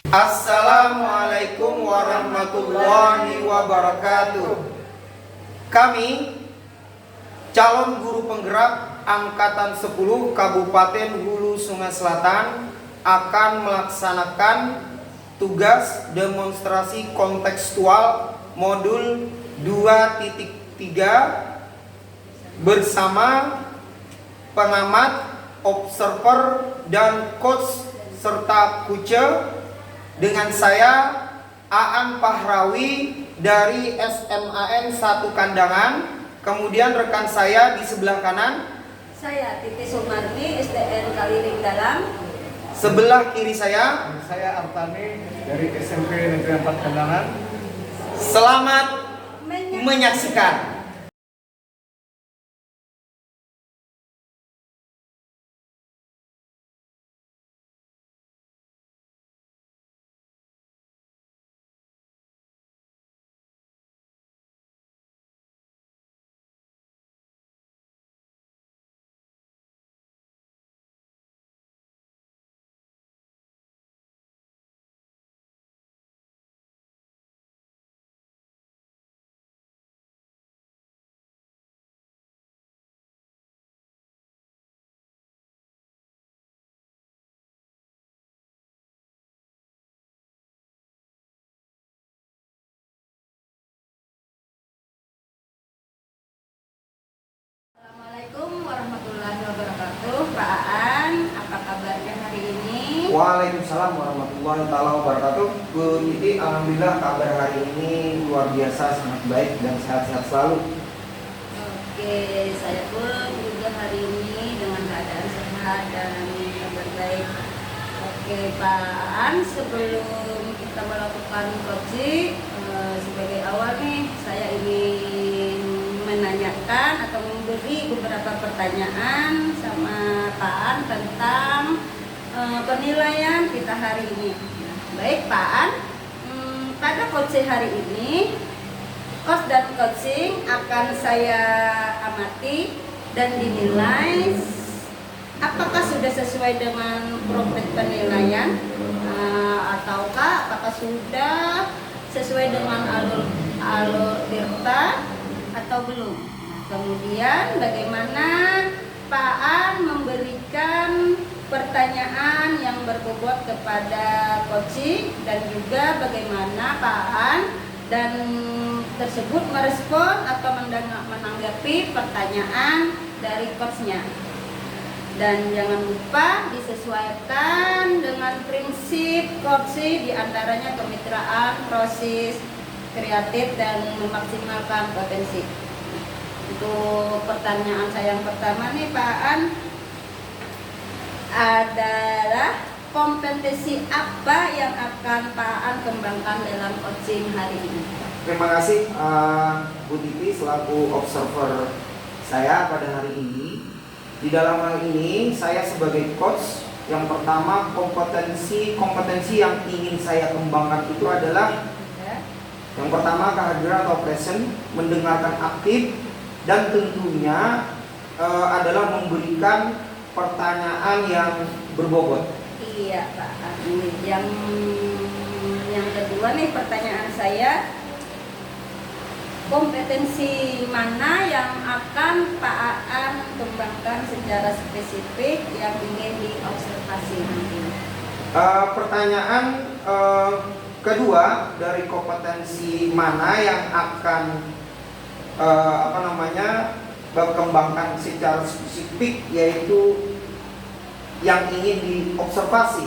Assalamualaikum warahmatullahi wabarakatuh. Kami calon guru penggerak Angkatan 10 Kabupaten Hulu Sungai Selatan akan melaksanakan tugas demonstrasi kontekstual modul 2.3 bersama pengamat, observer, dan coach serta kuce dengan saya Aan Pahrawi dari SMAN 1 Kandangan. Kemudian rekan saya di sebelah kanan, saya Titi Sumarni SDN Kaliring Dalam. Sebelah kiri saya Artani dari SMP Negeri 4 Kandangan. Selamat menyaksikan. Assalamualaikum warahmatullahi wabarakatuh. Pak Aan, apa kabarnya hari ini? Waalaikumsalam warahmatullahi wabarakatuh. Bu Titi, alhamdulillah kabar hari ini luar biasa, sangat baik dan sehat-sehat selalu. Oke, saya pun juga hari ini dengan keadaan sehat dan kabar baik. Oke, Pak Aan, sebelum kita melakukan coaching, sebagai awal nih saya ingin menanyakan atau memberi beberapa pertanyaan sama Pak Aan tentang penilaian kita hari ini. Baik Pak Aan, pada coaching hari ini, coach dan coaching akan saya amati dan dinilai apakah sudah sesuai dengan progres penilaian, ataukah apakah sudah sesuai dengan alur dirta atau belum. Kemudian bagaimana Pak Aan memberikan pertanyaan yang berbobot kepada coaching dan juga bagaimana Pak Aan dan tersebut merespon atau menanggapi pertanyaan dari coachnya. Dan jangan lupa disesuaikan dengan prinsip coaching, diantaranya kemitraan, proses, kreatif, dan memaksimalkan potensi. Untuk pertanyaan saya yang pertama nih Pak Aan, adalah kompetensi apa yang akan Pak Aan kembangkan dalam coaching hari ini? Terima kasih Bu Titi selaku observer saya pada hari ini. Di dalam hal ini saya sebagai coach, yang pertama kompetensi yang ingin saya kembangkan itu adalah yang pertama kehadiran atau present, mendengarkan aktif, dan tentunya adalah memberikan pertanyaan yang berbobot. Iya Pak Aan. Yang kedua nih pertanyaan saya, kompetensi mana yang akan Pak Aan kembangkan secara spesifik yang ingin diobservasi nanti? Pertanyaan kedua dari kompetensi mana yang akan berkembangkan secara spesifik, yaitu yang ingin diobservasi.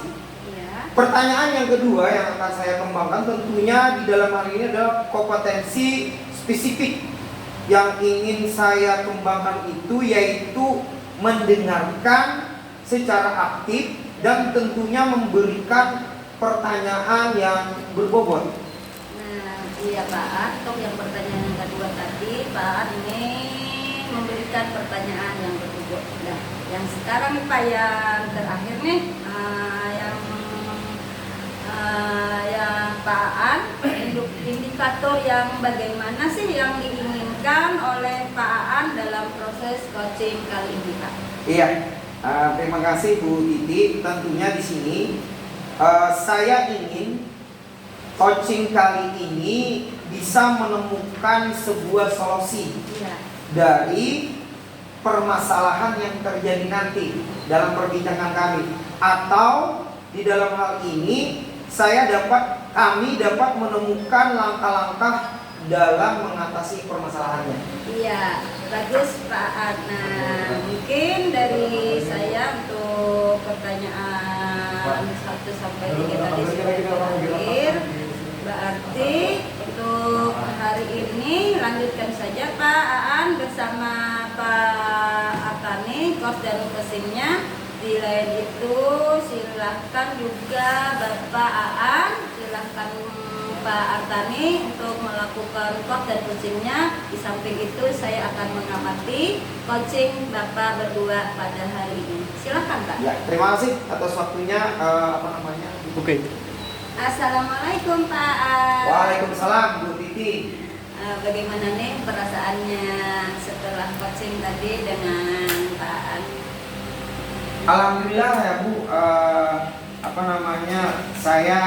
Ya. Pertanyaan yang kedua yang akan saya kembangkan tentunya di dalam hal ini adalah kompetensi spesifik yang ingin saya kembangkan itu yaitu mendengarkan secara aktif dan tentunya memberikan pertanyaan yang berbobot. Nah, iya Pak Aan, untuk yang pertanyaan yang kedua tadi Pak Aan ini memberikan pertanyaan yang berbobot. Nah, yang sekarang nih Pak yang terakhir nih, yang Pak Aan, indikator yang bagaimana sih yang diinginkan oleh Pak Aan dalam proses coaching kali ini Pak? Iya, terima kasih Bu Titi. Tentunya di sini Saya ingin coaching kali ini bisa menemukan sebuah solusi Iya. dari permasalahan yang terjadi nanti dalam perbincangan kami, atau di dalam hal ini kami dapat menemukan langkah-langkah dalam mengatasi permasalahannya. Iya, bagus Pak Ana. Mungkin dari saya untuk pertanyaan 1 sampai 3 tadi sudah terakhir. Berarti untuk hari ini lanjutkan saja Pak Aan bersama Pak Atani, coach dan coachingnya. Di lain itu silahkan juga Bapak Aan, silahkan Pak Artani untuk melakukan coach dan coachingnya. Di samping itu saya akan mengamati coaching Bapak berdua pada hari ini. Silakan Pak. Ya, terima kasih atas waktunya. Oke. Assalamualaikum Pak Aan. Waalaikumsalam Bu Titi. Bagaimana nih perasaannya setelah coaching tadi dengan Pak Aan? Alhamdulillah ya Bu, saya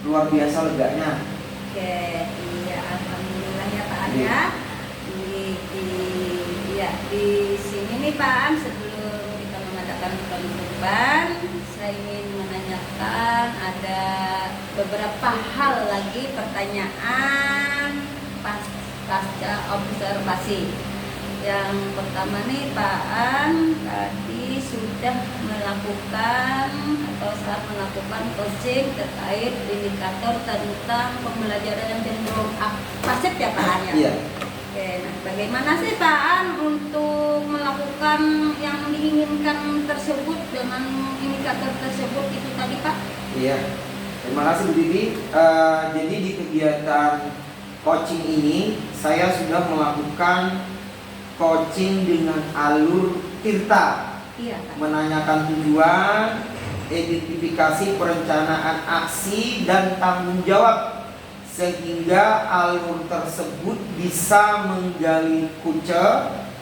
luar biasa leganya. Oke, iya alhamdulillah ya Pak Aan Iya. ya. Di sini nih Pak Aan, sebelum kita mengadakan penutupan, saya ingin menanyakan ada beberapa hal lagi pertanyaan pasca observasi. Yang pertama nih Pak Aan tadi sudah melakukan atau saat melakukan coaching terkait indikator tentang pembelajaran yang cenderung pasif ya Pak Aan ya? Iya. Oke, nah bagaimana sih Pak Aan untuk melakukan yang diinginkan tersebut dengan indikator tersebut itu tadi Pak? Iya. Terima kasih Bu Titi. Jadi di kegiatan coaching ini saya sudah melakukan coaching dengan alur Tirta, Iya Pak. menanyakan tujuan, identifikasi perencanaan aksi dan tanggung jawab, sehingga alur tersebut bisa menggali kunci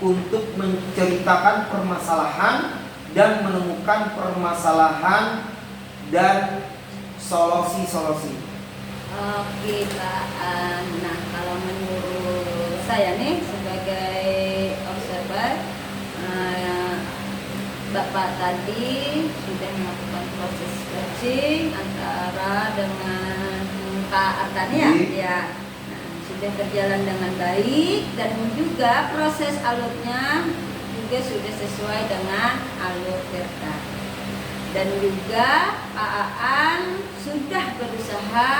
untuk menceritakan permasalahan dan menemukan permasalahan dan solusi-solusi. Oke Pak Aan. Nah kalau menurut saya nih sebagai observer, Bapak tadi sudah melakukan proses coaching antara dengan Pak Artani ya? Iya. Ya. Nah, sudah berjalan dengan baik dan juga proses alurnya juga sudah sesuai dengan alur Tirta. Dan juga Pak Aan sudah berusaha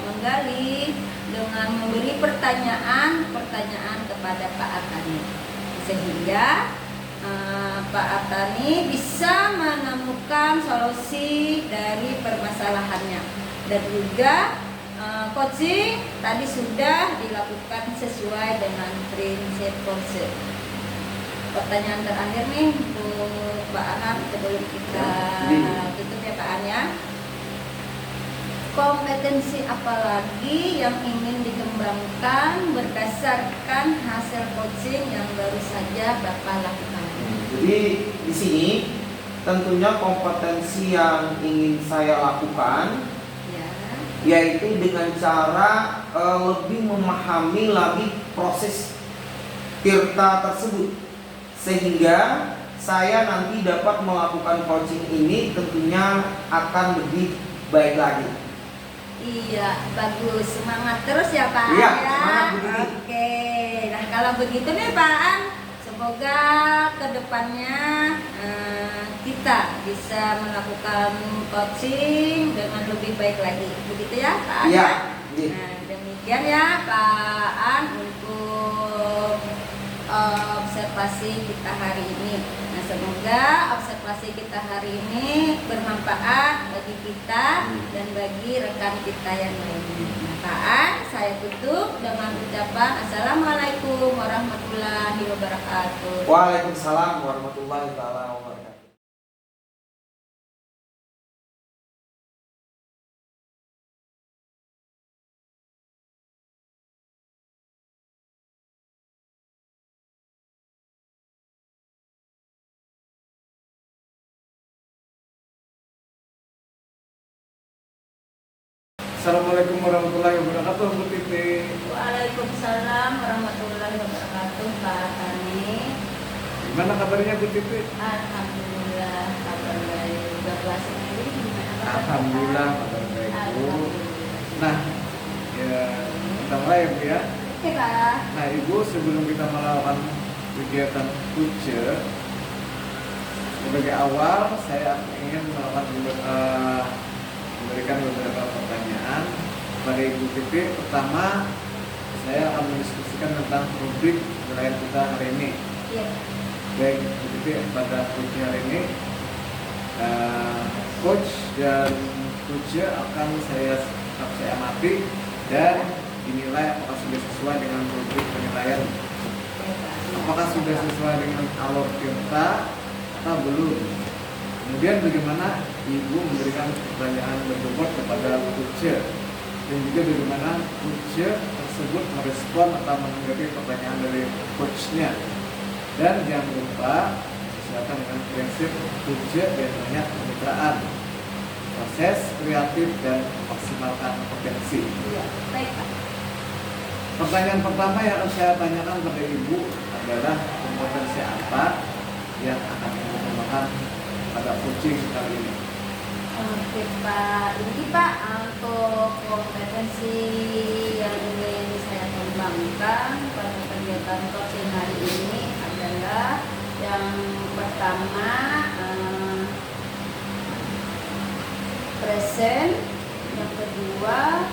menggali dengan memberi pertanyaan kepada Pak Artani, sehingga Pak Artani bisa menemukan solusi dari permasalahannya. Dan juga coaching tadi sudah dilakukan sesuai dengan prinsip konsep. Pertanyaan terakhir nih untuk Pak Aan sebelum kita tutup ya Pak Aan ya. Kompetensi apa lagi yang ingin dikembangkan berdasarkan hasil coaching yang baru saja Bapak lakukan? Jadi di sini tentunya kompetensi yang ingin saya lakukan Ya. yaitu dengan cara lebih memahami lagi proses Tirta tersebut, sehingga saya nanti dapat melakukan coaching ini tentunya akan lebih baik lagi. Iya, bagus. Semangat terus ya Pak Iya, Aan ya. semangat Bu Titi. Oke. Nah, kalau begitu nih Pak Aan, semoga kedepannya kita bisa melakukan coaching dengan lebih baik lagi. Begitu ya Pak Aan? Iya. Ya? Nah, demikian ya Pak Aan untuk observasi kita hari ini. Nah, semoga observasi kita hari ini bermanfaat bagi kita dan bagi rekan kita yang lainnya. Nah, Pak Aan, saya tutup dengan ucapan Assalamualaikum warahmatullahi wabarakatuh. Waalaikumsalam warahmatullahi wabarakatuh. Assalamualaikum warahmatullahi wabarakatuh, Bu Titi. Waalaikumsalam warahmatullahi wabarakatuh, Pak Tani. Gimana kabarnya Bu Titi? Alhamdulillah, kabar baik. Udah puasa ini gimana kabar? Alhamdulillah kabar baik, Bu. Alhamdulillah. Nah, ya kita mulai ya Bu ya. Oke, Pak. Nah Ibu, sebelum kita melakukan kegiatan kuce, sebagai awal saya ingin memberikan beberapa pertanyaan kepada Ibu Titi. Pertama, saya akan mendiskusikan tentang rubrik wilayah kita hari ini. Iya. Baik, Ibu Titi, pada kuce hari ini, coach dan kuce akan saya amati dan dinilai apakah sudah sesuai dengan rubrik penilaian. Apakah sudah sesuai dengan alur kita atau belum? Kemudian bagaimana Ibu memberikan pertanyaan berbobot kepada kuce, dan juga bagaimana kuce tersebut merespon atau menanggapi pertanyaan dari coachnya. Dan jangan lupa sesuaikan dengan prinsip kuce dan banyak kemitraan, proses kreatif dan memaksimalkan potensi. Iya, baik, Pak. Pertanyaan pertama yang akan saya tanyakan kepada Ibu adalah kompetensi apa yang akan Ibu kembangkan pada coaching kali ini. Oke, Pak. Ini Pak, untuk kompetensi yang ingin saya kembangkan pada kegiatan coaching hari ini adalah yang pertama present, yang kedua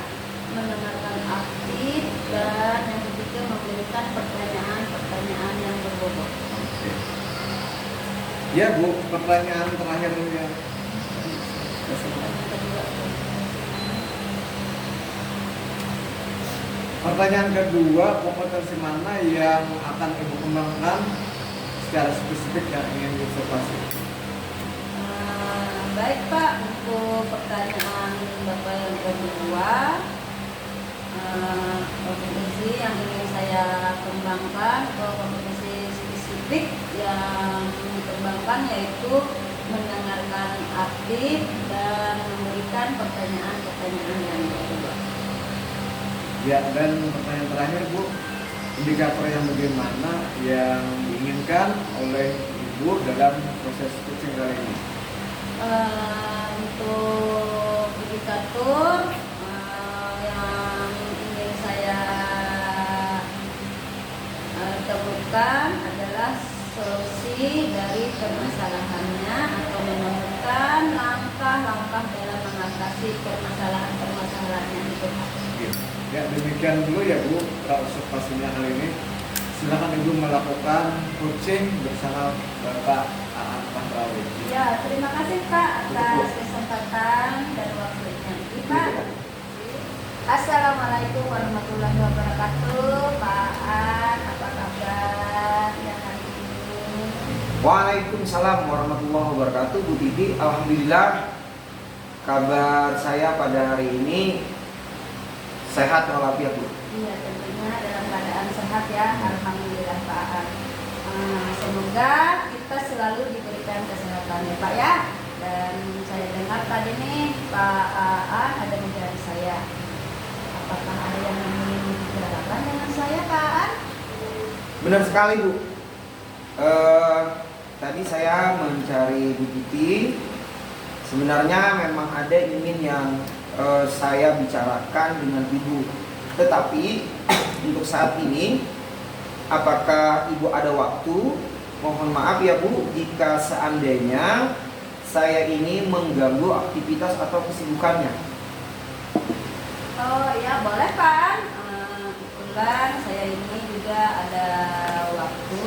mendengarkan aktif, dan yang ketiga memberikan pertanyaan-pertanyaan yang berbobot. Oke. Ya Bu, pertanyaan terakhir ya. Pertanyaan kedua, kompetensi mana yang akan Ibu kembangkan secara spesifik yang ingin diobservasi? Baik Pak, untuk pertanyaan Bapak yang kedua, kompetensi yang ingin saya kembangkan atau kompetensi spesifik yang dikembangkan yaitu mendengarkan aktif dan memberikan pertanyaan-pertanyaan yang berbobot. Ya, dan pertanyaan terakhir Bu, indikator yang bagaimana yang diinginkan oleh Ibu dalam proses coaching kali ini? Untuk indikator yang ingin saya temukan adalah solusi dari permasalahannya atau menemukan langkah-langkah dalam mengatasi permasalahan-permasalahan yang itu. Ya, demikian dulu ya Bu observasinya kali ini. Silakan Ibu melakukan coaching bersama Bapak Aan Pandrawi. Ya, terima kasih Pak atas kesempatan dan waktunya. Pak. Assalamualaikum warahmatullahi wabarakatuh. Pak Aan, apa kabar ya hari ini? Waalaikumsalam warahmatullahi wabarakatuh, Bu Titi. Alhamdulillah, kabar saya pada hari ini sehat walafiat, Bu. Iya, tentunya dalam keadaan sehat ya. Alhamdulillah Pak Aan. Semoga kita selalu diberikan kesehatan ya Pak ya. Dan saya dengar tadi nih Pak Aan ada mencari saya. Apakah ada yang ingin dibicarakan dengan saya Pak Aan? Benar sekali, Bu. Tadi saya mencari Bu Titi. Sebenarnya memang ada ingin yang saya bicarakan dengan Ibu. Tetapi untuk saat ini, apakah Ibu ada waktu? Mohon maaf ya Bu, jika seandainya saya ini mengganggu aktivitas atau kesibukannya. Oh ya, boleh Pak. Kebetulan saya ini juga ada waktu.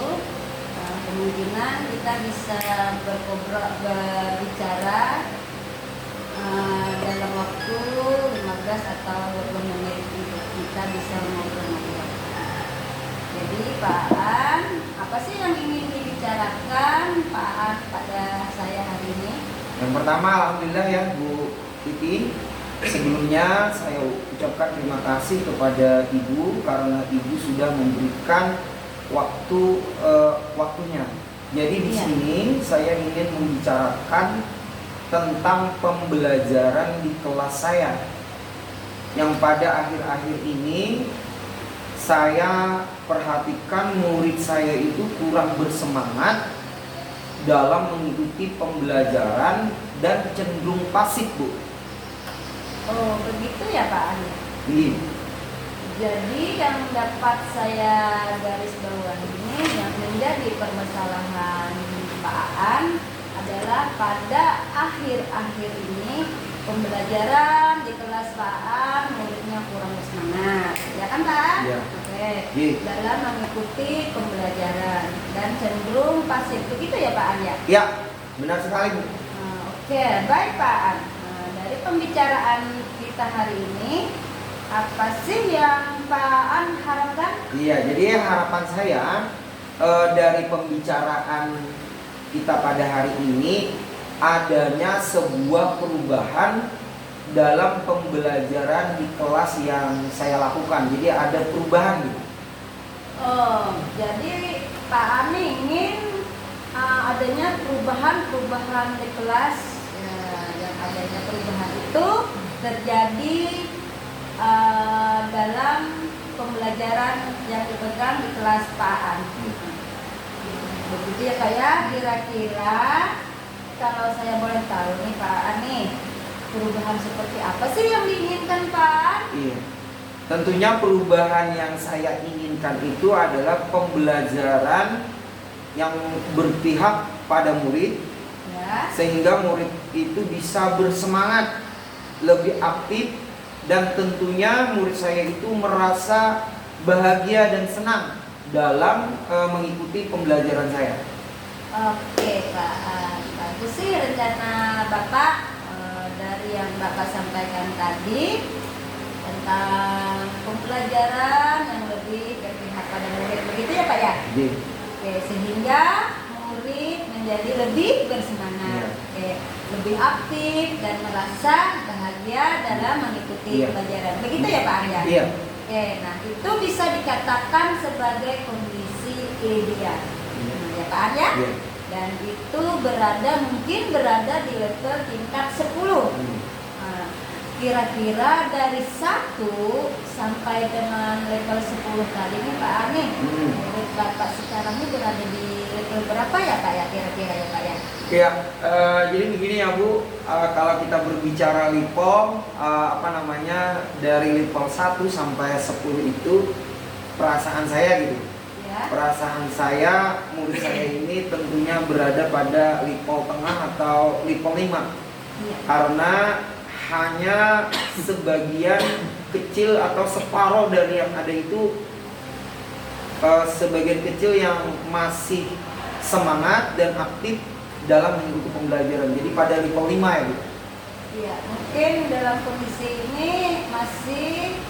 Kemungkinan kita bisa berbicara dalam waktu 15 atau 20 menit untuk kita bisa ngobrol-ngobrol. Jadi Pak Aan, apa sih yang ingin dibicarakan Pak Aan pada saya hari ini? Yang pertama, alhamdulillah ya Bu Titi. Sebelumnya saya ucapkan terima kasih kepada Ibu karena Ibu sudah memberikan waktunya. Jadi di sini saya ingin membicarakan tentang pembelajaran di kelas saya. yang pada akhir-akhir ini saya perhatikan murid saya itu kurang bersemangat dalam mengikuti pembelajaran dan cenderung pasif, Bu. Oh, begitu ya Pak An. Iya. Jadi yang dapat saya garis bawahi ini yang menjadi permasalahan Pak Aan adalah pada akhir-akhir ini pembelajaran di kelas Pak Aan muridnya kurang bersemangat, ya kan Pak? Ya. Oke. Iya. Dalam mengikuti pembelajaran dan cenderung pasif, begitu ya Pak Aan ya? Ya, benar sekali, Bu. Oke, baik Pak Aan. Nah, dari pembicaraan kita hari ini, apa sih yang Pak Aan harapkan? Iya, jadi harapan saya dari pembicaraan kita pada hari ini adanya sebuah perubahan dalam pembelajaran di kelas yang saya lakukan. Jadi ada perubahan gitu. Oh, jadi Pak Aan ingin adanya perubahan di kelas. Ya, yang adanya perubahan itu terjadi dalam pembelajaran yang dipegang di kelas Pak Aan. Begitu ya Pak ya, kira-kira kalau saya boleh tahu nih Pak Aan nih, perubahan seperti apa sih yang diinginkan Pak Aan? Iya. Tentunya perubahan yang saya inginkan itu adalah pembelajaran yang berpihak pada murid, Ya. sehingga murid itu bisa bersemangat, lebih aktif, dan tentunya murid saya itu merasa bahagia dan senang dalam mengikuti pembelajaran saya. Oke Pak Aan, bagus sih rencana Bapak dari yang Bapak sampaikan tadi tentang pembelajaran yang lebih berpihak pada murid, begitu ya Pak ya? Jadi, Oke, sehingga murid menjadi lebih bersemangat, Iya. lebih aktif dan merasa bahagia dalam mengikuti Iya. pelajaran. Begitu ya Pak Arya? iya, Oke, nah itu bisa dikatakan sebagai kondisi ideal, ya Pak Arya? iya. Dan itu mungkin berada di level tingkat 10. Nah, kira-kira dari 1 sampai dengan level 10 tadi nih Pak Ani, menurut Bapak sekarang ini berada di level berapa ya Pak ya, kira-kira ya Pak ya? Ya, jadi begini ya Bu, kalau kita berbicara LIPOM, dari level 1 sampai 10 itu perasaan saya gitu. Ya. Perasaan saya, murid saya ini tentunya berada pada level tengah atau level 5. Iya. Karena hanya sebagian kecil atau separuh dari yang ada itu, sebagian kecil yang masih semangat dan aktif dalam mengikuti pembelajaran. Jadi pada level 5 ya Bu. Iya, mungkin dalam kondisi ini masih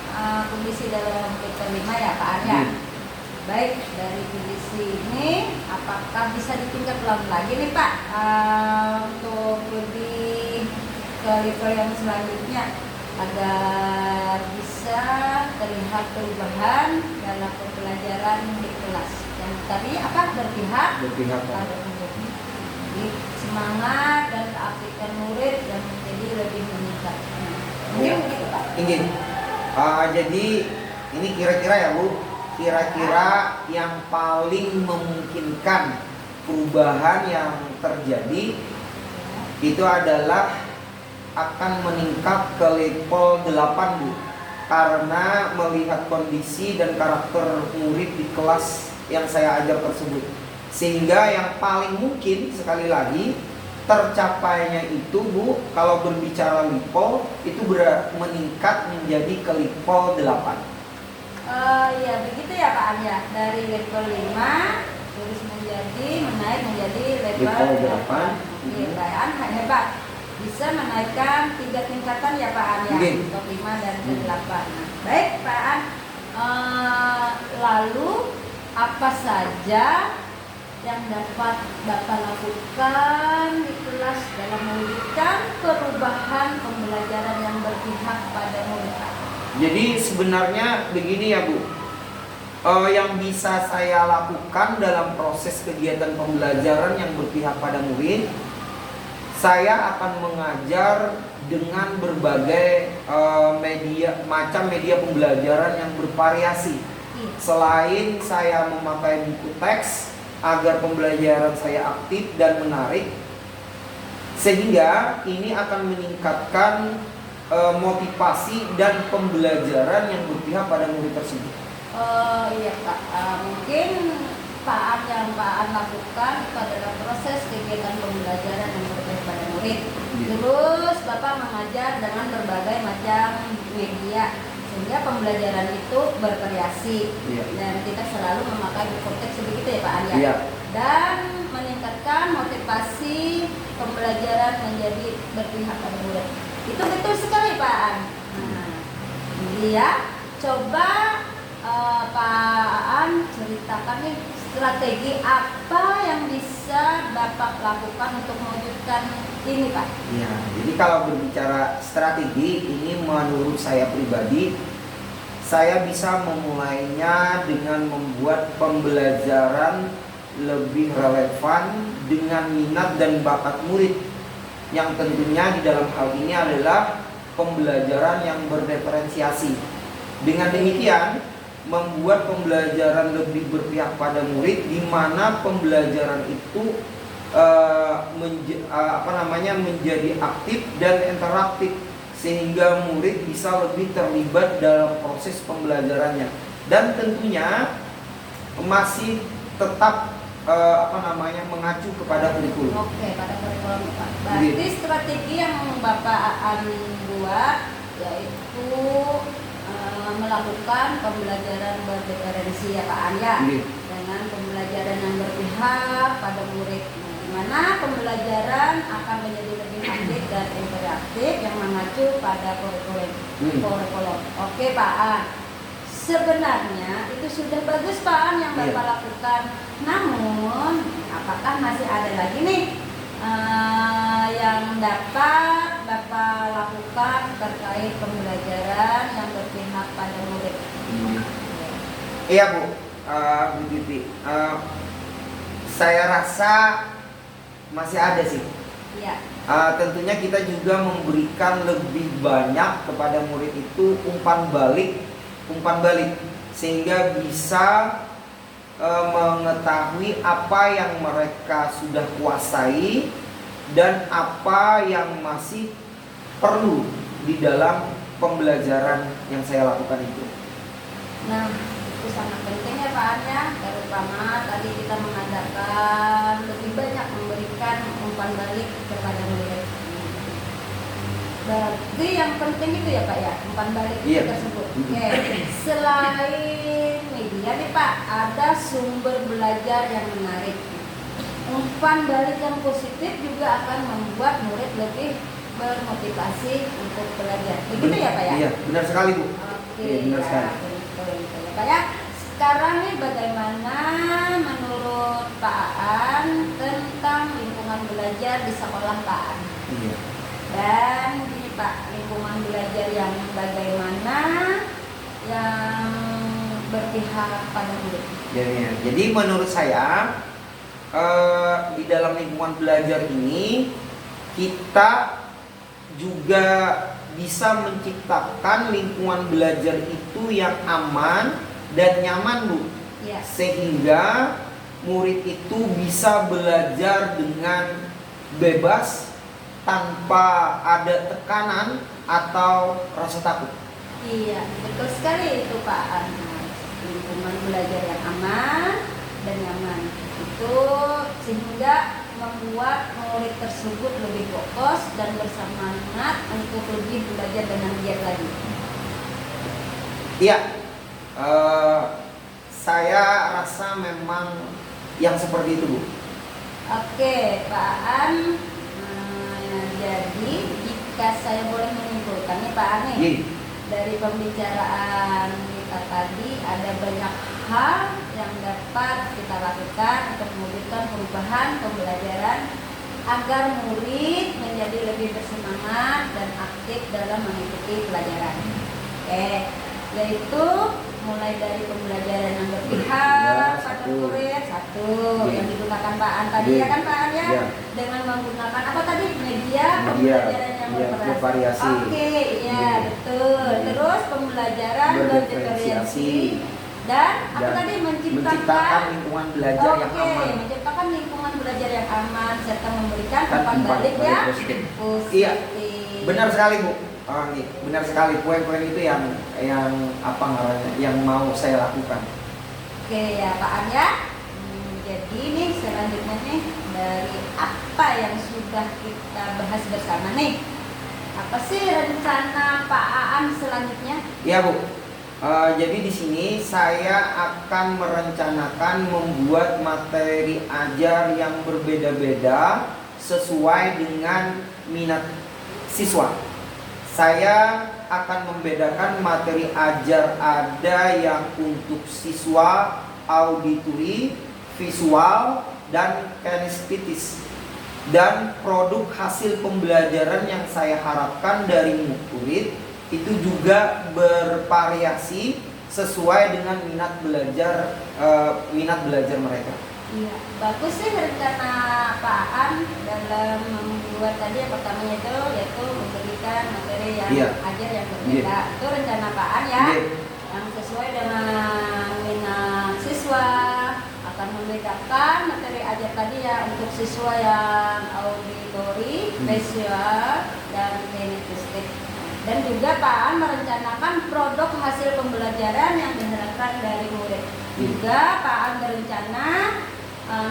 kondisi dalam level 5 ya Pak Arya. Baik, dari kondisi ini apakah bisa ditingkat lagi nih Pak untuk lebih ke level yang selanjutnya agar bisa terlihat perubahan dalam pembelajaran di kelas. Yang tadi apa berpihak pada murid. Jadi semangat dan keaktifan murid yang menjadi lebih meningkat. Mungkin begitu Pak. Ingin. Jadi ini kira-kira ya Bu, kira-kira yang paling memungkinkan perubahan yang terjadi itu adalah akan meningkat ke level 8 Bu, karena melihat kondisi dan karakter murid di kelas yang saya ajar tersebut, sehingga yang paling mungkin sekali lagi tercapainya itu Bu, kalau berbicara level itu meningkat menjadi ke level 8. Ya begitu ya Pak Arya, dari level 5 terus menaik menjadi level 8. Iya Pak An, hebat, bisa menaikkan 3 tingkatan ya Pak Arya, untuk 5 dan ke 8. Nah, baik Pak An, lalu apa saja yang dapat Bapak lakukan di kelas dalam mewujudkan perubahan pembelajaran yang berpihak pada murid? Jadi sebenarnya begini ya Bu, yang bisa saya lakukan dalam proses kegiatan pembelajaran yang berpihak pada murid, saya akan mengajar dengan berbagai macam media pembelajaran yang bervariasi. Selain saya memakai buku teks agar pembelajaran saya aktif dan menarik, sehingga ini akan meningkatkan motivasi dan pembelajaran yang berpihak pada murid tersebut. Oh iya Pak, mungkin yang Pak An lakukan itu adalah proses kegiatan pembelajaran yang berpihak pada murid. Terus Bapak mengajar dengan berbagai macam media sehingga pembelajaran itu bervariasi. Dan kita selalu memakai buku teks begitu ya Pak An ya. Dan meningkatkan motivasi pembelajaran menjadi berpihak pada murid. Itu betul sekali Pak An. Coba Pak An ceritakan nih strategi apa yang bisa Bapak lakukan untuk mewujudkan ini Pak? Ya, jadi kalau berbicara strategi ini menurut saya pribadi, saya bisa memulainya dengan membuat pembelajaran lebih relevan dengan minat dan bakat murid, yang tentunya di dalam hal ini adalah pembelajaran yang berdiferensiasi. Dengan demikian membuat pembelajaran lebih berpihak pada murid, di mana pembelajaran itu menjadi aktif dan interaktif sehingga murid bisa lebih terlibat dalam proses pembelajarannya, dan tentunya masih tetap mengacu kepada kurikulum. Oke, pada kurikulum Pak. Berarti strategi yang Bapak An buat yaitu melakukan pembelajaran berdiferensi ya Pak An ya, dengan pembelajaran yang berpihak pada murid, di mana pembelajaran akan menjadi lebih aktif dan interaktif yang mengacu pada kurikulum. Oke Pak An, sebenarnya itu sudah bagus Pak An yang Bapak lakukan. Namun apakah masih ada lagi nih yang dapat Bapak lakukan terkait pembelajaran yang berpihak pada murid? Iya Bu, Bu Titi, saya rasa masih ada sih. Iya. Tentunya kita juga memberikan lebih banyak kepada murid itu umpan balik, sehingga bisa mengetahui apa yang mereka sudah kuasai dan apa yang masih perlu di dalam pembelajaran yang saya lakukan itu. Nah, itu sangat penting ya Pak An ya, terutama tadi kita mengadakan lebih banyak memberikan umpan balik kepada murid. Berarti yang penting itu ya Pak ya, umpan balik tersebut. Oke. Selain media nih Pak, ada sumber belajar yang menarik. Umpan balik yang positif juga akan membuat murid lebih bermotivasi untuk belajar. Begitu ya Pak ya? Iya, benar sekali Bu. Oke, iya, benar sekali. Betul ya Pak ya. Sekarang nih bagaimana menurut Pak An tentang lingkungan belajar di sekolah Pak An? Iya. Dan gini Pak, lingkungan belajar yang bagaimana yang berpihak pada murid? Jadi menurut saya di dalam lingkungan belajar ini kita juga bisa menciptakan lingkungan belajar itu yang aman dan nyaman Bu, sehingga murid itu bisa belajar dengan bebas tanpa ada tekanan atau rasa takut. Iya, betul sekali itu Pak An. Lingkungan belajar yang aman dan nyaman itu sehingga membuat murid tersebut lebih fokus dan bersemangat untuk lebih belajar dengan giat lagi. Iya, saya rasa memang yang seperti itu Bu. Oke Pak An, jadi jika saya boleh menyimpulkan nih Pak An nih, dari pembicaraan kita tadi ada banyak hal yang dapat kita lakukan untuk mewujudkan perubahan pembelajaran agar murid menjadi lebih bersemangat dan aktif dalam mengikuti pelajaran. Yaitu mulai dari pembelajaran yang berpihak Ya, pada satu. murid, satu Iya. yang digunakan Pak An tadi Iya. ya kan Pak An ya, Iya. dengan menggunakan apa tadi media Media, pembelajaran yang iya, bervariasi. Oke, iya Iya. betul. Iya. Terus pembelajaran Berdiferensiasi. dan apa Dan tadi menciptakan lingkungan belajar yang Oke, aman. menciptakan lingkungan belajar yang aman serta memberikan Dan umpan balik balik yang positif. positif. Iya, benar sekali Bu. Nih, benar sekali poin-poin itu yang apa namanya, yang mau saya lakukan. Oke ya Pak An ya. Jadi nih selanjutnya nih dari apa yang sudah kita bahas bersama nih. Apa sih rencana Pak Aan selanjutnya? Iya Bu. Jadi di sini saya akan merencanakan membuat materi ajar yang berbeda-beda sesuai dengan minat siswa. Saya akan membedakan materi ajar ada yang untuk siswa auditori, visual, dan kinestetis. Dan produk hasil pembelajaran yang saya harapkan dari murid itu juga bervariasi sesuai dengan minat belajar mereka. Iya, bagus sih rencana Pak Aan dalam membuat tadi yang pertamanya itu yaitu memberikan materi yang Iya. ajar yang berbeda. Itu rencana Pak Aan ya, Iya. yang sesuai dengan minat siswa, akan membedakan materi ajar tadi ya untuk siswa yang auditori, visual, dan kinesthetik. Dan juga Pak Aan merencanakan produk hasil pembelajaran yang diharapkan dari murid. Juga Pak Aan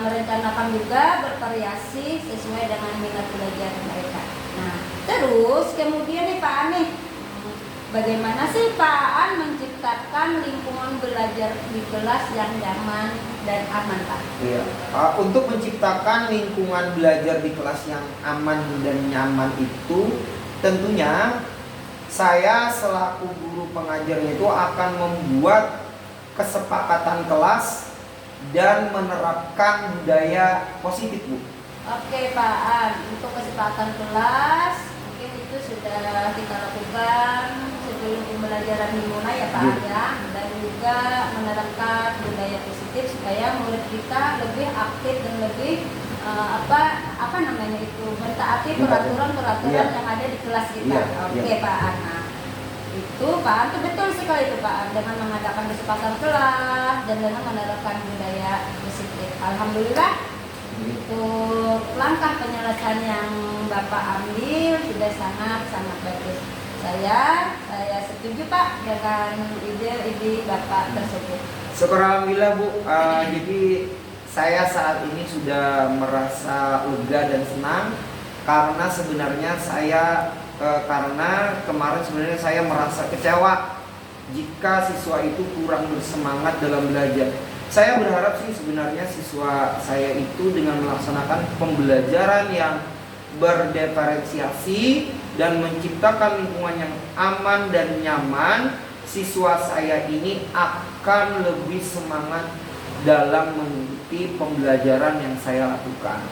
merencanakan juga bervariasi sesuai dengan minat belajar mereka. Nah, terus kemudian nih Pak Aan nih, bagaimana sih Pak Aan menciptakan lingkungan belajar di kelas yang nyaman dan aman Pak? Iya. Untuk menciptakan lingkungan belajar di kelas yang aman dan nyaman itu tentunya saya selaku guru pengajarnya itu akan membuat kesepakatan kelas dan menerapkan budaya positif Bu. Oke Pak An, untuk kesepakatan kelas mungkin itu sudah kita lakukan sebelum pembelajaran dimulai ya Pak An ya, dan juga menerapkan budaya positif supaya murid kita lebih aktif dan lebih apa namanya itu mentaati peraturan-peraturan yang ada di kelas kita. Oke Pak An. Nah, itu Pak An itu betul sekali itu Pak An, dengan mengadakan kesepakatan kelas dan dengan menerapkan budaya positif. Alhamdulillah untuk langkah penyelesaian yang Bapak ambil sudah sangat bagus. Saya setuju Pak dengan ide Bapak tersebut. Syukur alhamdulillah Bu. Jadi saya saat ini sudah merasa lega dan senang karena sebenarnya karena kemarin sebenarnya saya merasa kecewa jika siswa itu kurang bersemangat dalam belajar. Saya berharap sih sebenarnya siswa saya itu dengan melaksanakan pembelajaran yang berdiferensiasi dan menciptakan lingkungan yang aman dan nyaman, siswa saya ini akan lebih semangat dalam mengikuti pembelajaran yang saya lakukan.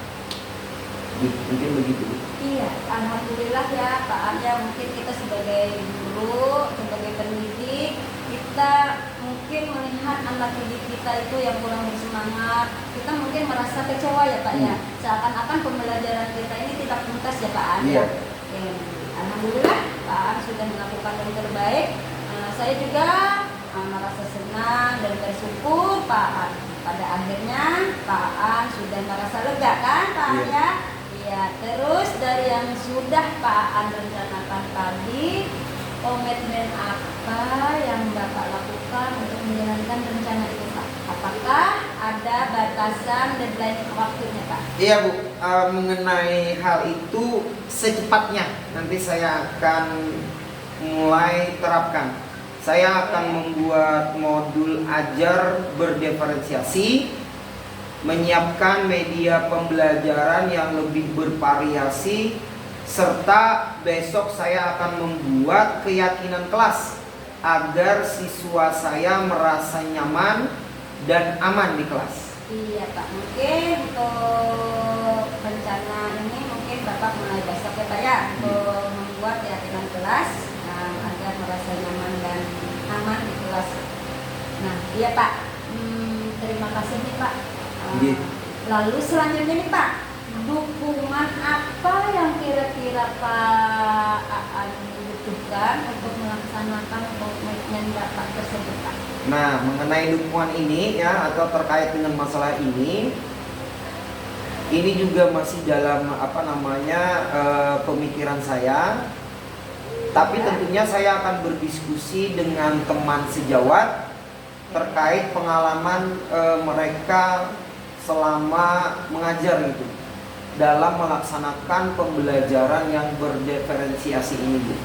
Mungkin begitu. Iya, alhamdulillah ya Pak An ya, mungkin kita sebagai guru, sebagai pendidik, kita mungkin melihat anak didik kita itu yang kurang bersemangat, kita mungkin merasa kecewa ya Pak ya, seakan-akan pembelajaran kita ini tidak tuntas ya Pak An ya. Alhamdulillah Pak An sudah melakukan yang terbaik. Saya juga merasa senang dan bersyukur Pak An. Pada akhirnya Pak An sudah merasa lega kan Pak An ya. Iya, terus dari yang sudah Pak An rencanakan tadi, komitmen apa yang Bapak lakukan untuk menjalankan rencana itu Pak? Apakah ada batasan deadline waktunya Pak? Iya Bu, mengenai hal itu secepatnya nanti saya akan mulai terapkan. Saya akan membuat modul ajar berdiferensiasi, menyiapkan media pembelajaran yang lebih bervariasi, serta besok saya akan membuat keyakinan kelas agar siswa saya merasa nyaman dan aman di kelas. Iya Pak, mungkin untuk rencana ini mungkin Bapak mulai besok ya Pak ya, untuk membuat keyakinan kelas agar merasa nyaman dan aman di kelas. Nah, iya Pak. Terima kasih nih Pak. Iya. Lalu selanjutnya nih Pak, dukungan apa yang kira-kira Pak Aan butuhkan untuk melaksanakan komitmen Bapak tersebut Pak? Nah, mengenai dukungan ini ya atau terkait dengan masalah ini juga masih dalam pemikiran saya. Tapi tentunya saya akan berdiskusi dengan teman sejawat terkait pengalaman mereka selama mengajar gitu dalam melaksanakan pembelajaran yang berdiferensiasi ini Bu.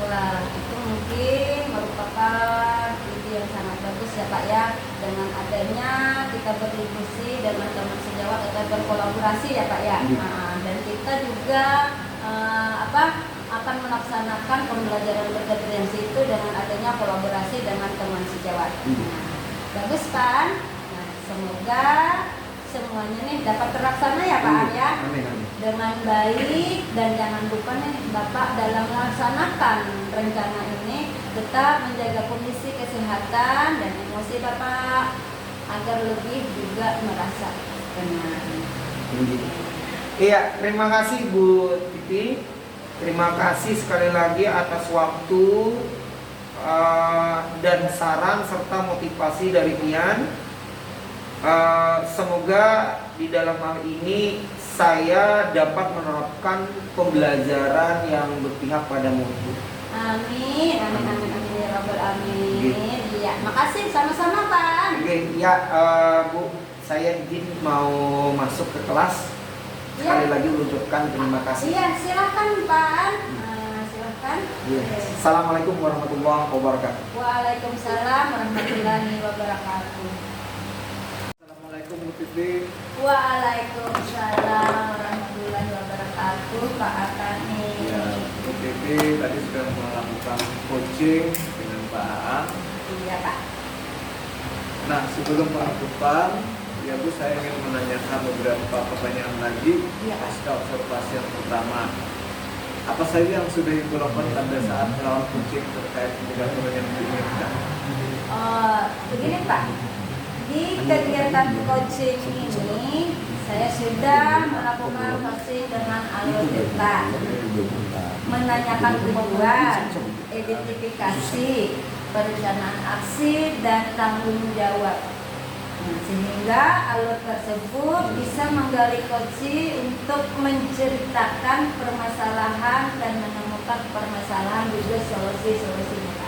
Wah, itu mungkin merupakan ide yang sangat bagus ya Pak ya. Dengan adanya kita berdiskusi dengan teman sejawat atau berkolaborasi ya Pak ya. Nah, dan kita juga akan melaksanakan pembelajaran berdiferensi itu dengan adanya kolaborasi dengan teman sejawat. Nah, bagus Pak. Nah, semoga semuanya nih dapat terlaksana ya Pak ya. Amin, amin. Dengan baik, dan jangan lupa nih Bapak dalam melaksanakan rencana ini tetap menjaga kondisi kesehatan dan emosi Bapak agar lebih juga merasa tenang. Iya, terima kasih Bu Titi. Terima kasih sekali lagi atas waktu dan saran serta motivasi dari Pian. Semoga di dalam hal ini saya dapat menerapkan pembelajaran yang berpihak pada mutu. Amin, amin, amin, amin ya Rabbal alamin. Iya, makasih sama-sama Pak. Oke, ya Bu, saya izin mau masuk ke kelas. Sekali lagi ucapkan terima kasih. Iya, silakan Pak. Silakan. Ya. Assalamualaikum warahmatullahi wabarakatuh. Waalaikumsalam warahmatullahi wabarakatuh. Assalamualaikum Bu Titi. Waalaikumsalam warahmatullahi wabarakatuh Pak Akani. Ya, Bu Titi tadi sudah melakukan coaching dengan Pak Aan. Iya Pak. Nah, sebelum penutupan, ya Bu, saya ingin menanyakan beberapa pertanyaan lagi. Iya, Pak. Pasca observasi yang pertama, apa saja yang sudah Ibu lakukan pada saat melawan coaching terkait kegiatan yang diinginkan? Begini Pak, di kegiatan coaching ini saya sudah melakukan coaching dengan alur data, menanyakan tujuan, identifikasi, perencanaan aksi, dan tanggung jawab. Sehingga alur tersebut bisa menggali coaching untuk menceritakan permasalahan dan menemukan permasalahan juga solusi-solusinya.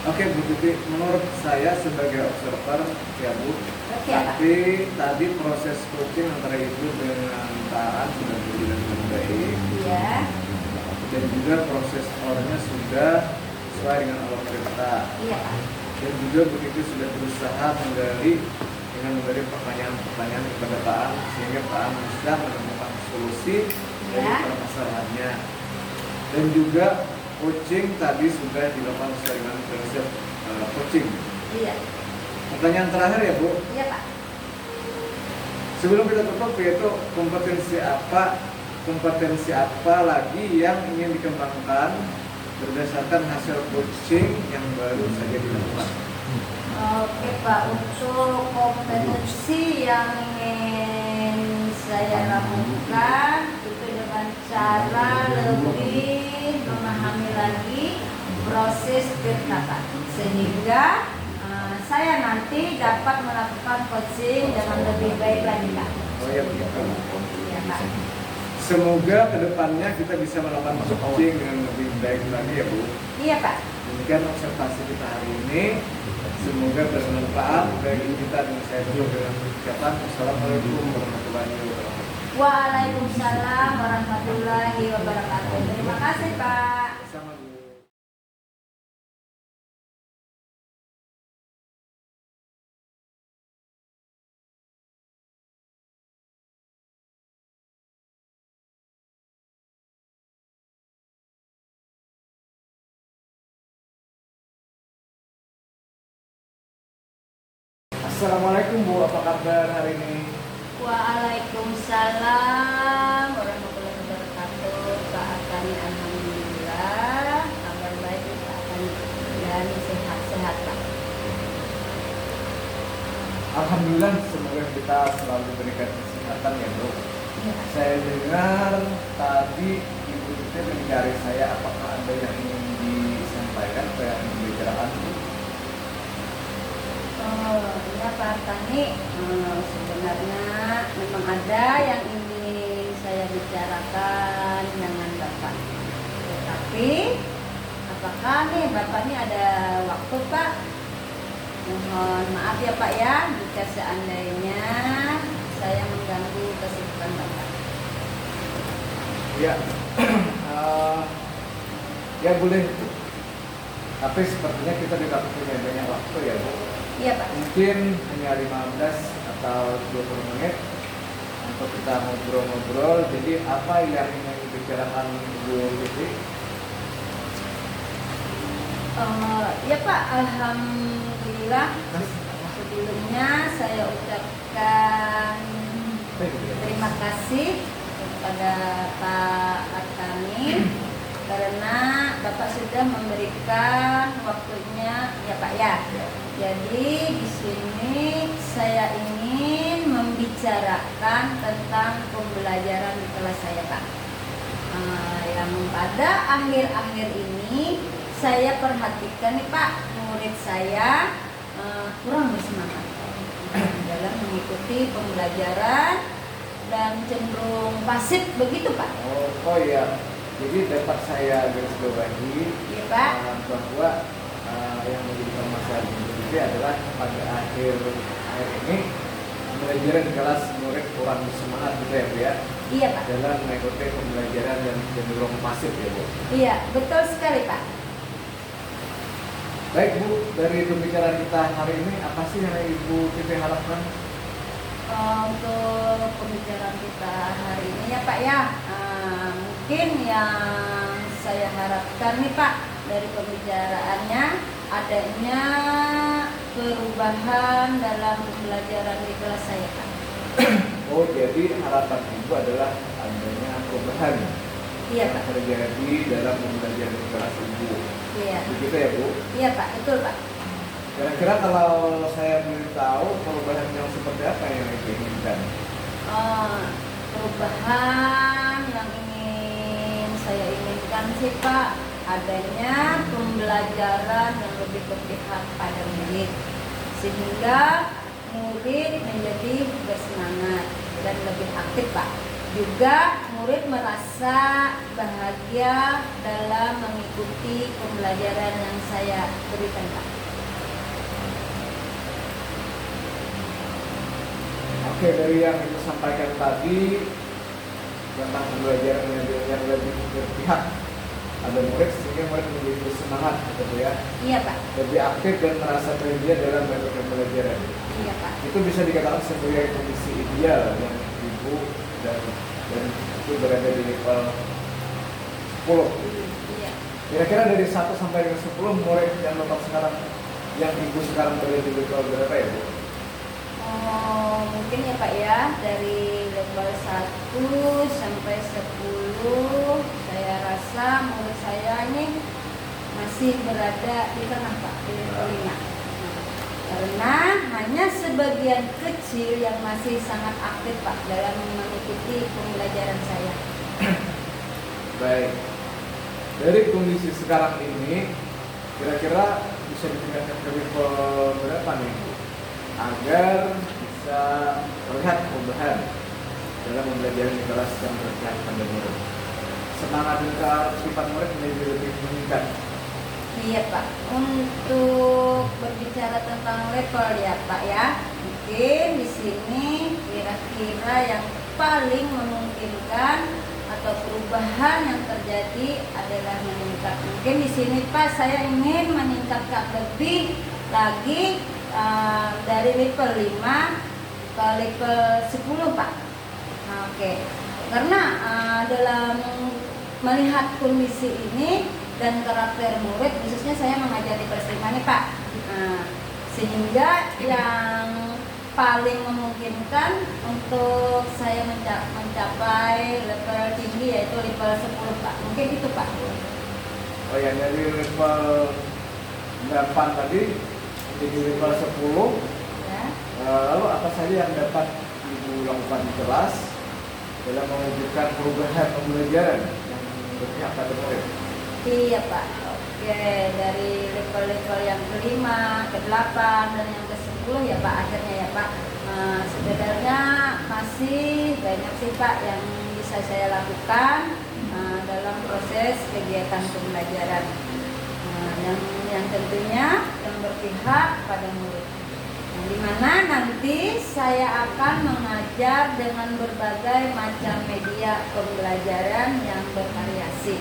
Oke Bu Titi, menurut saya sebagai observer ya Bu, Oke, Pak. tapi tadi proses coaching antara Ibu dengan Pak Aan sudah berjalan dengan baik. Iya. Dan juga proses awalnya sudah sesuai dengan alur cerita. Iya Pak. Dan juga Bu Titi sudah berusaha menggali dengan memberi pertanyaan-pertanyaan kepada Pak Aan sehingga Pak Aan bisa menemukan solusi dari Ya. permasalahannya. Dan juga coaching tadi sudah dilakukan sesuai dengan prinsip coaching. Iya. Pertanyaan terakhir ya Bu, Iya Pak. sebelum kita tutup yaitu kompetensi apa lagi yang ingin dikembangkan berdasarkan hasil coaching yang baru saja dilakukan. Oke Pak, untuk kompetensi yang ingin saya lakukan itu dengan cara lebih memahami lagi proses berkata, sehingga saya nanti dapat melakukan coaching dengan lebih baik lagi Pak. Oh ya begitu. Ya, Pak. Semoga kedepannya kita bisa melakukan coaching dengan lebih baik lagi ya Bu. Iya Pak. Demikian observasi kita hari ini. Semoga bermanfaat bagi kita dan saya tutup dengan ucapan Assalamualaikum warahmatullahi wabarakatuh. Waalaikumsalam warahmatullahi wabarakatuh. Terima kasih Pak. Sama Bu. Assalamualaikum Bu, apa kabar hari ini? Waalaikumsalam warahmatullahi wabarakatuh. Pak Akani, alhamdulillah kabar baik Pak Akani dan sehat-sehat Pak. alhamdulillah semoga kita selalu diberikan kesehatan ya Bu. Iya. Saya dengar tadi Ibu Titi mencari saya, apakah ada yang ingin disampaikan atau yang dibicarakan? Oh, ya Pak Tani, sebenarnya memang ada yang ingin saya bicarakan dengan Bapak. Tetapi, apakah nih Bapak ini ada waktu Pak? Mohon maaf ya Pak ya, jika seandainya saya mengganggu kesibukan Bapak. Ya, ya boleh. Tapi sepertinya kita tidak punya banyak waktu ya Bu. Iya Pak. Mungkin hanya 15 atau 20 menit untuk kita ngobrol-ngobrol. Jadi apa yang ingin dibicarakan Ibu Titi? Ya Pak, alhamdulillah. Sebelumnya saya ucapkan terima kasih kepada Pak Artani karena Bapak sudah memberikan waktunya ya Pak ya. Jadi di sini saya ingin membicarakan tentang pembelajaran di kelas saya Pak. Yang pada akhir-akhir ini saya perhatikan nih Pak, murid saya kurang bersemangat dalam mengikuti pembelajaran dan cenderung pasif begitu Pak. Oh iya, jadi dapat saya garis bawahi Iya Pak. bahwa yang menjadi masalah ini adalah pada akhir ini pembelajaran di kelas murid kurang semangat gitu ya Bu ya. Iya Pak. Dalam mengikuti pembelajaran dan cenderung pasif ya Bu. Iya, betul sekali Pak. Baik Bu, dari pembicaraan kita hari ini apa sih yang Ibu Titi harapkan? Untuk pembicaraan kita hari ini ya Pak ya, mungkin yang saya harapkan nih Pak dari pembicaraannya adanya perubahan dalam pembelajaran di kelas saya Pak. Oh jadi harapan Ibu adalah adanya perubahan Iya yang Pak. terjadi dalam pembelajaran di kelas Ibu. Iya. Begitu ya Bu? Iya Pak, betul Pak. Kira-kira kalau saya beritahu perubahan yang seperti apa yang Ibu inginkan? Perubahan yang ingin saya inginkan sih Pak, adanya pembelajaran yang lebih berpihak pada murid sehingga murid menjadi bersemangat dan lebih aktif Pak. Juga murid merasa bahagia dalam mengikuti pembelajaran yang saya berikan Pak. Oke, dari yang Ibu sampaikan tadi tentang pembelajaran yang lebih berpihak ada murid sehingga murid menjadi bersemangat gitu ya. Iya Pak. Lebih aktif dan merasa bahagia dalam mengikuti pembelajaran. Iya Pak. Itu bisa dikatakan sebagai kondisi ideal yang Ibu dan itu berada di level 10. Iya. Kira-kira dari 1 sampai dengan 10 murid yang Bapak sekarang yang Ibu sekarang berada di level berapa ya Bu? Mungkin ya Pak ya, dari level 1 sampai 10 saya rasa murid saya ini masih berada di tengah Pak, di level 5. Karena hanya sebagian kecil yang masih sangat aktif Pak dalam mengikuti pembelajaran saya. Baik. Dari kondisi sekarang ini kira-kira bisa ditingkatkan ke level berapa nih Bu? Agar bisa terlihat perubahan dalam pembelajaran di kelas yang berpihak pada murid. Semangat dan keaktifan murid menjadi lebih meningkat. Iya Pak, untuk berbicara tentang level ya Pak ya, mungkin di sini kira-kira yang paling memungkinkan atau perubahan yang terjadi adalah meningkat. Mungkin di sini Pak saya ingin meningkatkan lebih lagi dari level 5 ke level 10 Pak. Oke. Karena dalam melihat kondisi ini dan karakter murid, khususnya saya mengajar di kelas 5 nih Pak, sehingga yang paling memungkinkan untuk saya mencapai level tinggi yaitu level 10 Pak. Mungkin itu Pak. Oh ya, dari level 8 tadi jadi level 10 Ya. Lalu apa saja yang dapat Ibu lakukan di kelas dalam mewujudkan perubahan pembelajaran yang berpihak pada murid? Iya Pak. Oke, dari level-level yang kelima, ke-8 dan yang ke-10 ya Pak, akhirnya ya Pak. Sebenarnya masih banyak sih Pak yang bisa saya lakukan dalam proses kegiatan pembelajaran. Yang tentunya yang berpihak pada murid. Di mana nanti saya akan mengajar dengan berbagai macam media pembelajaran yang bervariasi.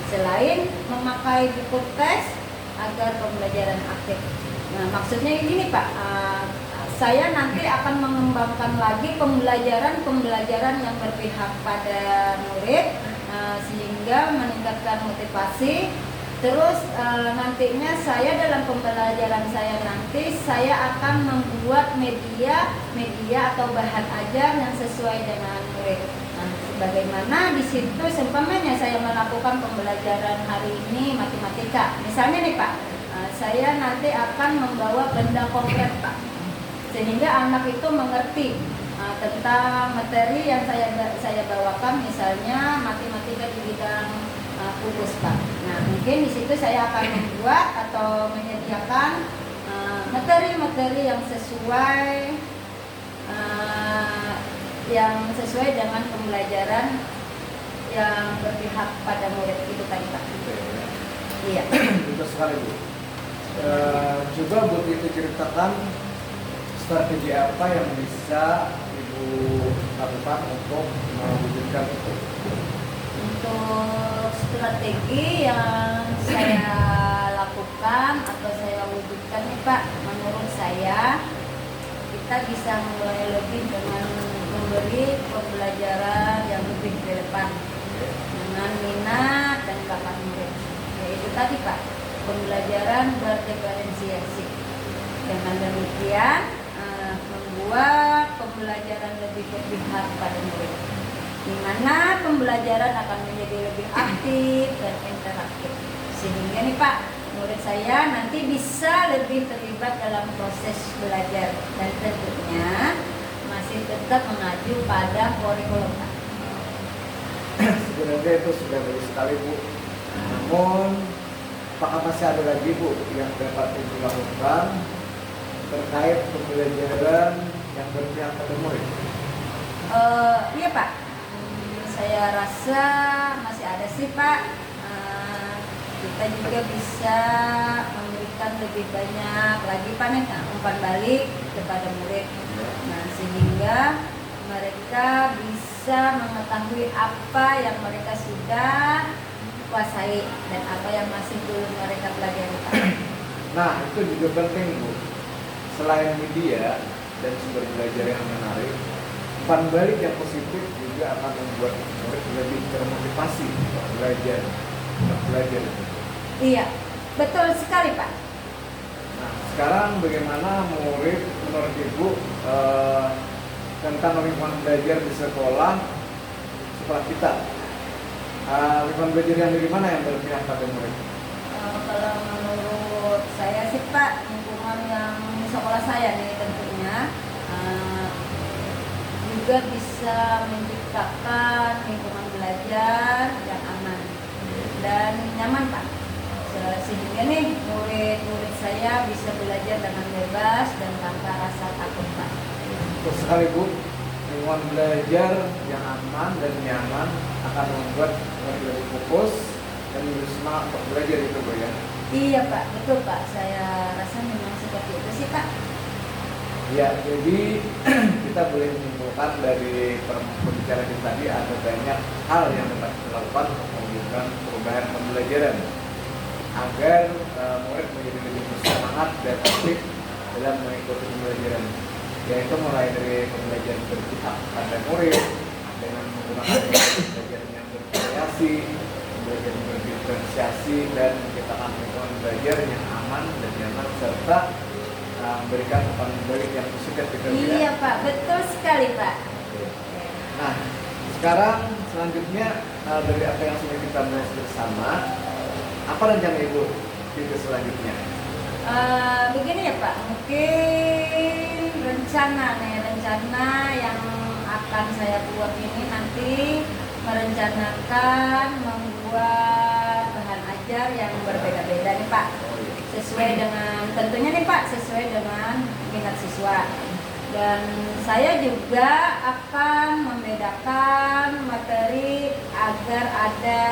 Selain memakai buku teks agar pembelajaran aktif. Nah, maksudnya ini Pak, saya nanti akan mengembangkan lagi pembelajaran yang berpihak pada murid sehingga meningkatkan motivasi. Terus nantinya saya dalam pembelajaran saya nanti saya akan membuat media atau bahan ajar yang sesuai dengan murid. Nah, sebagaimana di situ seumpamanya saya melakukan pembelajaran hari ini matematika. Misalnya nih Pak, saya nanti akan membawa benda konkret Pak, sehingga anak itu mengerti tentang materi yang saya bawakan, misalnya matematika di bidang kubus Pak. Nah, mungkin di situ saya akan membuat atau menyediakan materi-materi yang sesuai dengan pembelajaran yang berpihak pada murid itu tadi Pak. Iya. Betul sekali Bu. Coba Bu itu ceritakan strategi apa yang bisa Ibu lakukan untuk mewujudkan itu. Untuk strategi yang saya lakukan atau saya wujudkan nih Pak, menurut saya kita bisa mulai lebih dengan memberi pembelajaran yang lebih relevan dengan minat dan bakat murid. Yaitu tadi Pak, pembelajaran berdiferensiasi. Dengan demikian membuat pembelajaran lebih berpihak pada murid, di mana pembelajaran akan menjadi lebih aktif dan interaktif, sehingga nih Pak, murid saya nanti bisa lebih terlibat dalam proses belajar dan tentunya masih tetap mengacu pada kurikulum Pak. Sebenarnya itu sudah bagus sekali Bu. Namun apakah masih ada lagi Bu yang dapat Ibu lakukan terkait pembelajaran yang berpihak pada murid? Iya Pak, saya rasa masih ada sih Pak. Kita juga bisa memberikan lebih banyak lagi Pak nih, umpan balik kepada murid. Nah, sehingga mereka bisa mengetahui apa yang mereka sudah kuasai dan apa yang masih belum mereka pelajari Pak. Nah, itu juga penting Bu. Selain media dan sumber belajar yang menarik, umpan balik yang positif juga akan membuat murid lebih termotivasi untuk belajar. Iya, betul sekali Pak. Nah, sekarang bagaimana murid menurut Ibu tentang lingkungan belajar di sekolah kita? Lingkungan belajar yang dari mana yang berpihak pada murid? Kalau menurut saya sih Pak, lingkungan yang di sekolah saya nih tentunya juga bisa menciptakan lingkungan belajar yang aman dan nyaman Pak, sehingga nih murid-murid saya bisa belajar dengan bebas dan tanpa rasa takut Pak. Betul sekali Bu, lingkungan belajar yang aman dan nyaman akan membuat murid lebih fokus dan lebih semangat untuk belajar itu Bu ya. Iya Pak, betul Pak, saya rasa memang seperti itu sih Pak. Ya, jadi kita boleh menyimpulkan dari pembicaraan kita tadi ada banyak hal yang dapat dilakukan untuk mewujudkan perubahan pembelajaran agar murid menjadi lebih bersemangat dan aktif dalam mengikuti pembelajaran, yaitu mulai dari pembelajaran berpihak pada murid dengan menggunakan pembelajaran yang bervariasi, pembelajaran berdiferensiasi, dan menciptakan lingkungan belajar yang aman dan nyaman serta memberikan umpan balik yang positif gitu ya. Iya Pak, betul sekali Pak. Nah, sekarang selanjutnya dari apa yang sudah kita bahas bersama, apa rencana Ibu itu selanjutnya? Begini ya Pak, mungkin rencana yang akan saya buat ini nanti merencanakan membuat bahan ajar yang berbeda-beda nih Pak, sesuai dengan tentunya nih Pak, sesuai dengan minat siswa. Dan saya juga akan membedakan materi agar ada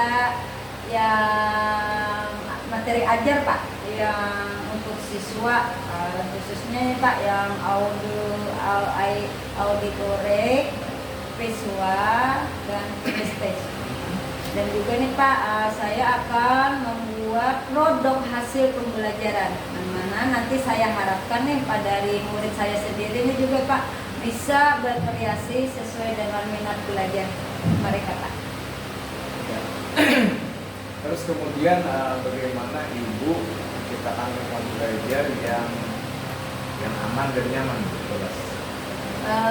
yang materi ajar Pak, yang untuk siswa khususnya nih Pak yang auditorik, visual dan kinestesis. Dan juga nih Pak, saya akan membuat produk hasil pembelajaran, yang mana nanti saya harapkan nih Pak dari murid saya sendiri ini juga Pak bisa bervariasi sesuai dengan minat belajar mereka Pak. Terus kemudian bagaimana Ibu menciptakan lingkungan belajar yang aman dan nyaman di kelas?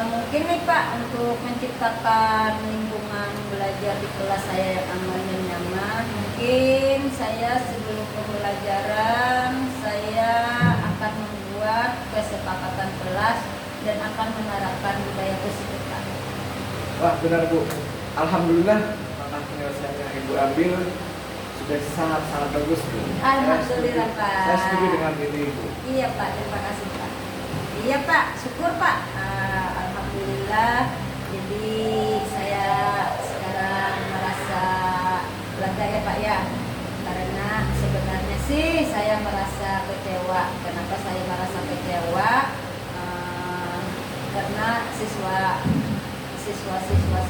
Mungkin nih Pak, untuk menciptakan lingkungan belajar di kelas saya yang aman dan nyaman, mungkin saya sebelum pembelajaran saya akan membuat kesepakatan kelas dan akan menerapkan budaya tersebut Pak. Wah benar Bu, alhamdulillah langkah penyelesaian yang Ibu ambil sudah sangat bagus Bu. Alhamdulillah Pak. Saya setuju dengan ini Ibu. Iya Pak, terima kasih Pak. Iya Pak, syukur Pak. Alhamdulillah. Jadi saya sekarang merasa lega ya Pak ya. Karena sebenarnya sih saya merasa kecewa. Kenapa saya merasa kecewa? Karena siswa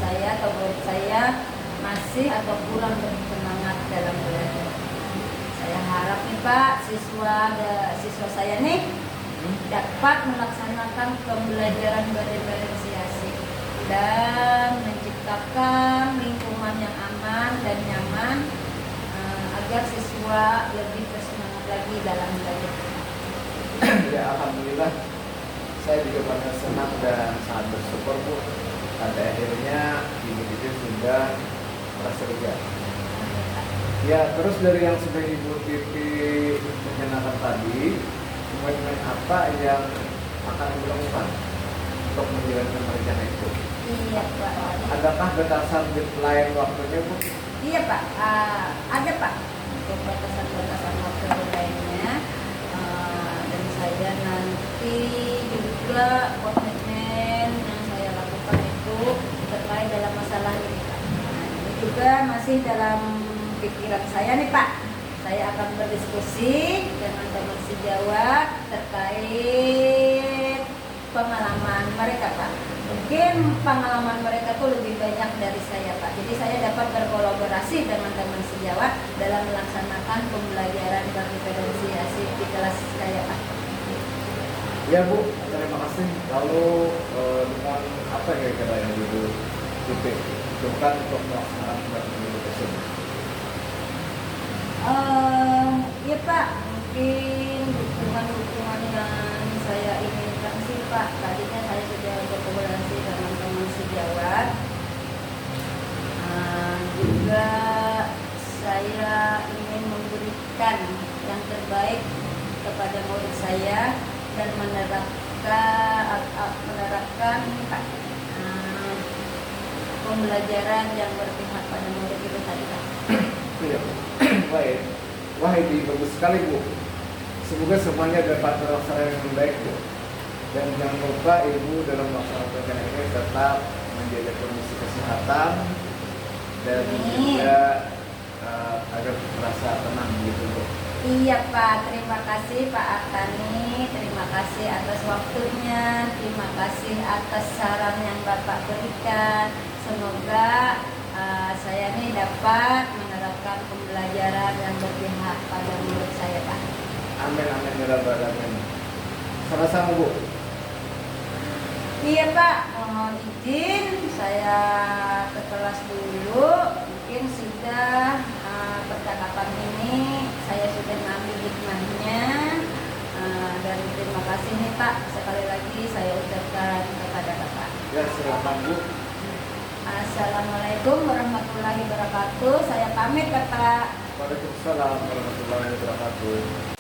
saya atau murid saya masih atau kurang bersemangat dalam belajar. Saya harap nih Pak, siswa saya nih dapat melaksanakan pembelajaran berdiferensiasi dan menciptakan lingkungan yang aman dan nyaman agar siswa lebih bersemangat lagi dalam belajar. Ya alhamdulillah, saya juga sangat senang dan sangat bersyukur Bu. Pada akhirnya Ibu Titis sudah merasa lega. Ya terus dari yang sudah Ibu Titis menyenangkan tadi, komitmen apa yang akan Ibu lakukan untuk menjalankan rencana itu? Iya Pak. Adakah batasan deadline waktunya Bu? Iya Pak, ada Pak untuk batasan-batasan waktu lainnya. Dan saya nanti juga komitmen yang saya lakukan itu terkait dalam masalah ini Pak. Ini juga masih dalam pikiran saya nih Pak. Saya akan berdiskusi dengan teman sejawat terkait pengalaman mereka Pak. Mungkin pengalaman mereka tuh lebih banyak dari saya Pak. Jadi saya dapat berkolaborasi dengan teman sejawat dalam melaksanakan pembelajaran berdiferensiasi di kelas saya Pak. Ya Bu, terima kasih. Lalu dengan apa kira-kira yang Ibu Titis butuhkan untuk melaksanakan pembelajaran tersebut? Ya Pak, mungkin dukungan yang saya inginkan sih Pak. Tadinya saya sudah berkolaborasi dengan teman sejawat. Juga saya ingin memberikan yang terbaik kepada murid saya dan menerapkan Pak, pembelajaran yang berpihak pada murid itu tadi Pak. Iya, baik. Wah ini bagus sekali Bu. Semoga semuanya dapat terlaksana dengan baik Bu. Dan jangan lupa Ibu dalam melaksanakan rencana ini tetap menjaga kondisi kesehatan dan juga agar merasa tenang gitu Bu. Iya Pak, terima kasih Pak Artani, terima kasih atas waktunya, terima kasih atas saran yang Bapak berikan. Semoga saya ini dapat menerapkan pembelajaran yang berpihak pada murid saya Pak. Amin amin ya rabbal alamin. Sama-sama Bu. Iya Pak, mohon izin saya ke kelas dulu. Mungkin sudah percakapan ini saya sudah mengambil hikmahnya. Dan terima kasih nih Pak, sekali lagi saya ucapkan kepada Bapak. Ya silakan Bu. Assalamualaikum warahmatullahi wabarakatuh. Saya pamit Bapak. Waalaikumsalam warahmatullahi wabarakatuh.